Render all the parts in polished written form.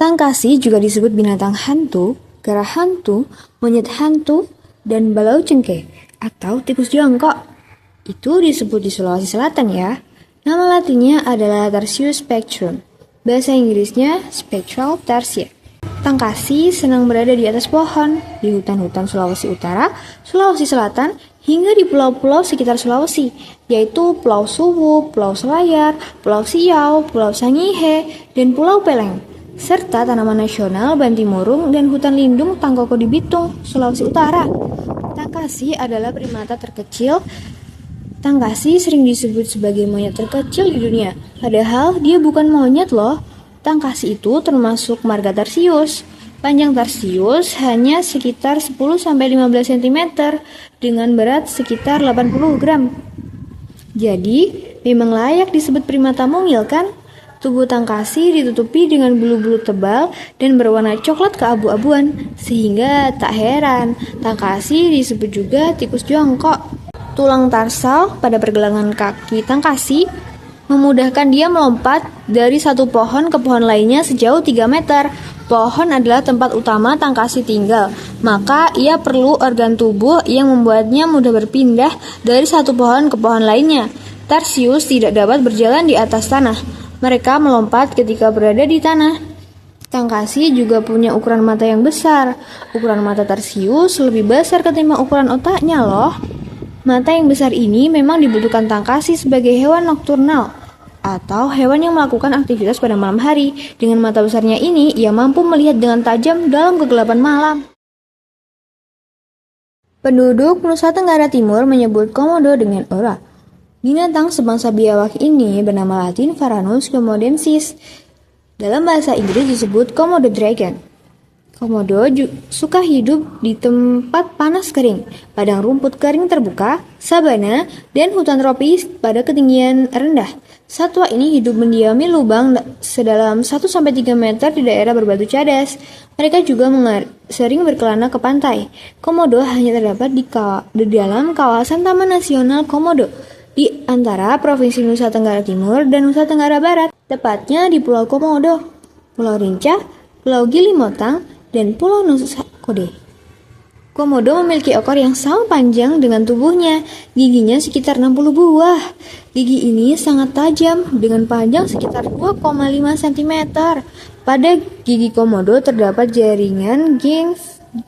Tangkasi juga disebut binatang hantu, kera hantu, monyet hantu, dan balau cengkeh atau tikus jongkok. Itu disebut di Sulawesi Selatan ya. Nama latinnya adalah Tarsius spectrum. Bahasa Inggrisnya Spectral tarsier. Tangkasi senang berada di atas pohon, di hutan-hutan Sulawesi Utara, Sulawesi Selatan, hingga di pulau-pulau sekitar Sulawesi, yaitu Pulau Suwu, Pulau Selayar, Pulau Siau, Pulau Sangihe, dan Pulau Peleng, serta tanaman nasional Bantimurung dan hutan lindung Tangkoko di Bitung, Sulawesi Utara. Tangkasi adalah primata terkecil. Tangkasi sering disebut sebagai monyet terkecil di dunia, padahal dia bukan monyet loh. Tangkasi itu termasuk marga Tarsius. Panjang Tarsius hanya sekitar 10-15 cm dengan berat sekitar 80 gram. Jadi, memang layak disebut primata mungil kan? Tubuh tangkasi ditutupi dengan bulu-bulu tebal dan berwarna coklat keabu-abuan, sehingga tak heran tangkasi disebut juga tikus jongkok. Tulang tarsal pada pergelangan kaki tangkasi memudahkan dia melompat dari satu pohon ke pohon lainnya sejauh 3 meter. Pohon adalah tempat utama tangkasi tinggal, maka ia perlu organ tubuh yang membuatnya mudah berpindah dari satu pohon ke pohon lainnya. Tarsius tidak dapat berjalan di atas tanah. Mereka melompat ketika berada di tanah. Tangkasi juga punya ukuran mata yang besar. Ukuran mata Tarsius lebih besar ketimbang ukuran otaknya loh. Mata yang besar ini memang dibutuhkan tangkasi sebagai hewan nokturnal atau hewan yang melakukan aktivitas pada malam hari. Dengan mata besarnya ini, ia mampu melihat dengan tajam dalam kegelapan malam. Penduduk Nusa Tenggara Timur menyebut komodo dengan ora. Binatang sebangsa biawak ini bernama Latin Varanus comodensis. Dalam bahasa Inggris disebut komodo dragon. Komodo suka hidup di tempat panas kering, padang rumput kering terbuka, sabana, dan hutan tropis pada ketinggian rendah. Satwa ini hidup mendiami lubang sedalam 1-3 meter di daerah berbatu cadas. Mereka juga sering berkelana ke pantai. Komodo hanya terdapat di dalam kawasan Taman Nasional Komodo di antara Provinsi Nusa Tenggara Timur dan Nusa Tenggara Barat, tepatnya di Pulau Komodo, Pulau Rinca, Pulau Gilimotang, dan Pulau Nusa Kode. Komodo memiliki ekor yang sama panjang dengan tubuhnya, giginya sekitar 60 buah. Gigi ini sangat tajam dengan panjang sekitar 2,5 cm. Pada gigi komodo terdapat jaringan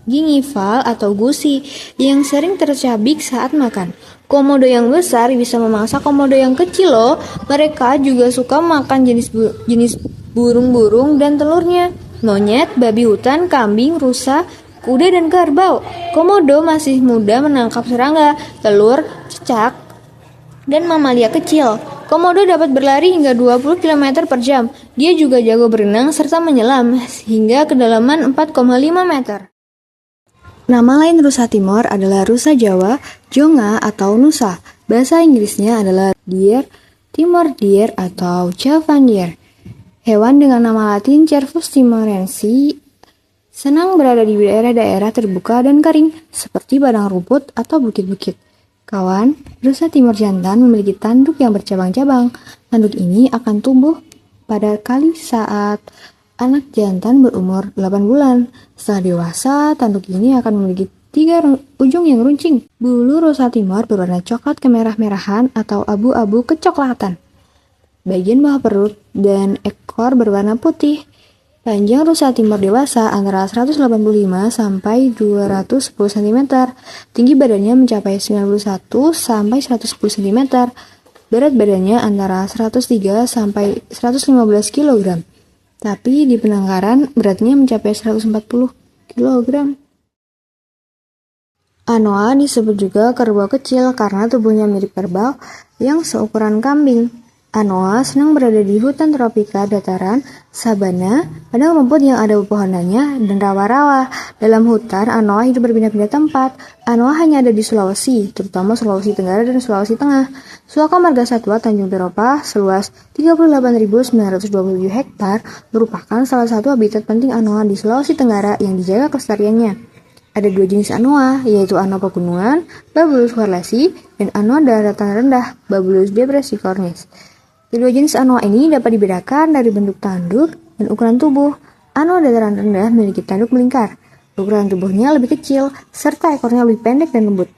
gingival atau gusi yang sering tercabik saat makan. Komodo yang besar bisa memangsa komodo yang kecil loh. Mereka juga suka makan jenis burung-burung dan telurnya. Monyet, babi hutan, kambing, rusa, kuda, dan kerbau. Komodo masih mudah menangkap serangga, telur, cicak, dan mamalia kecil. Komodo dapat berlari hingga 20 km per jam. Dia juga jago berenang serta menyelam hingga kedalaman 4,5 meter. Nama lain rusa Timor adalah rusa Jawa, jonga, atau nusa. Bahasa Inggrisnya adalah deer, Timor deer, atau Javan deer. Hewan dengan nama latin Cervus timorensis senang berada di daerah-daerah terbuka dan kering, seperti padang rumput atau bukit-bukit. Kawan, rusa Timor jantan memiliki tanduk yang bercabang-cabang. Tanduk ini akan tumbuh pada kali saat anak jantan berumur 8 bulan. Setelah dewasa, tanduk ini akan memiliki 3 ujung yang runcing. Bulu rusa Timor berwarna coklat kemerah-merahan atau abu-abu kecoklatan. Bagian bawah perut dan ekor berwarna putih. Panjang rusa Timor dewasa antara 185 sampai 210 cm. Tinggi badannya mencapai 91 sampai 110 cm. Berat badannya antara 103 sampai 115 kg. Tapi di penangkaran beratnya mencapai 140 kg. Anoa disebut juga kerbau kecil karena tubuhnya mirip kerbau yang seukuran kambing. Anoa senang berada di hutan tropika dataran, sabana, padang rumput yang ada pepohonannya, dan rawa-rawa. Dalam hutan, anoa hidup berpindah-pindah tempat. Anoa hanya ada di Sulawesi, terutama Sulawesi Tenggara dan Sulawesi Tengah. Suaka Marga Satwa Tanjung Peropa seluas 38.927 hektar merupakan salah satu habitat penting anoa di Sulawesi Tenggara yang dijaga kelestariannya. Ada 2 jenis anoa, yaitu anoa pegunungan, Babulus warlesi, dan anoa daratan rendah, Babulus depressicornis. Kedua jenis anoa ini dapat dibedakan dari bentuk tanduk dan ukuran tubuh. Anoa dataran rendah memiliki tanduk melingkar. Ukuran tubuhnya lebih kecil, serta ekornya lebih pendek dan lembut.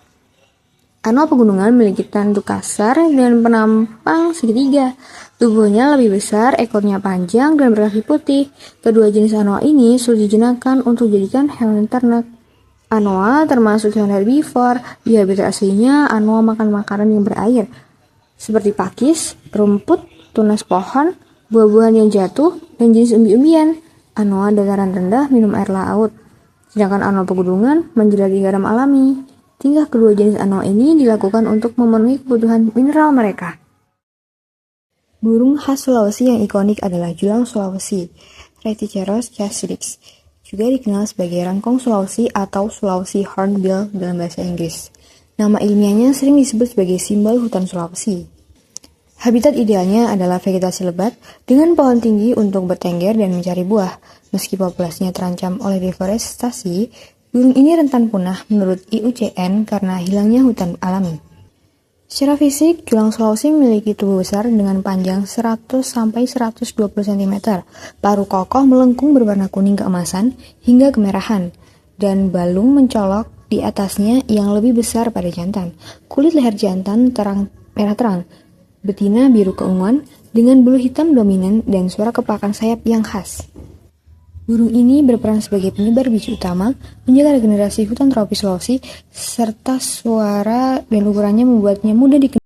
Anoa pegunungan memiliki tanduk kasar dan penampang segitiga. Tubuhnya lebih besar, ekornya panjang dan berkaki putih. Kedua jenis anoa ini sulit dijinakan untuk dijadikan hewan ternak. Anoa termasuk hewan herbivor. Di habitat aslinya, anoa makan makanan yang berair, seperti pakis, rumput, tunas pohon, buah-buahan yang jatuh, dan jenis umbi-umbian. Anoa dataran rendah minum air laut, sedangkan anoa pegunungan menjelajah garam alami. Tingkah kedua jenis anoa ini dilakukan untuk memenuhi kebutuhan mineral mereka. Burung khas Sulawesi yang ikonik adalah julang Sulawesi, Reticeros chassidix, juga dikenal sebagai rangkong Sulawesi atau Sulawesi hornbill dalam bahasa Inggris. Nama ilmiahnya sering disebut sebagai simbol hutan Sulawesi. Habitat idealnya adalah vegetasi lebat dengan pohon tinggi untuk bertengger dan mencari buah. Meski populasinya terancam oleh deforestasi, burung ini rentan punah menurut IUCN karena hilangnya hutan alami. Secara fisik, julang Sulawesi memiliki tubuh besar dengan panjang 100-120 cm, paruh kokoh melengkung berwarna kuning keemasan hingga kemerahan, dan balung mencolok di atasnya yang lebih besar pada jantan. Kulit leher jantan merah terang, betina biru keunguan dengan bulu hitam dominan dan suara kepakan sayap yang khas. Burung ini berperan sebagai penyebar biji utama, menjaga regenerasi hutan tropis Sulawesi, serta suara dan ukurannya membuatnya mudah dikenal.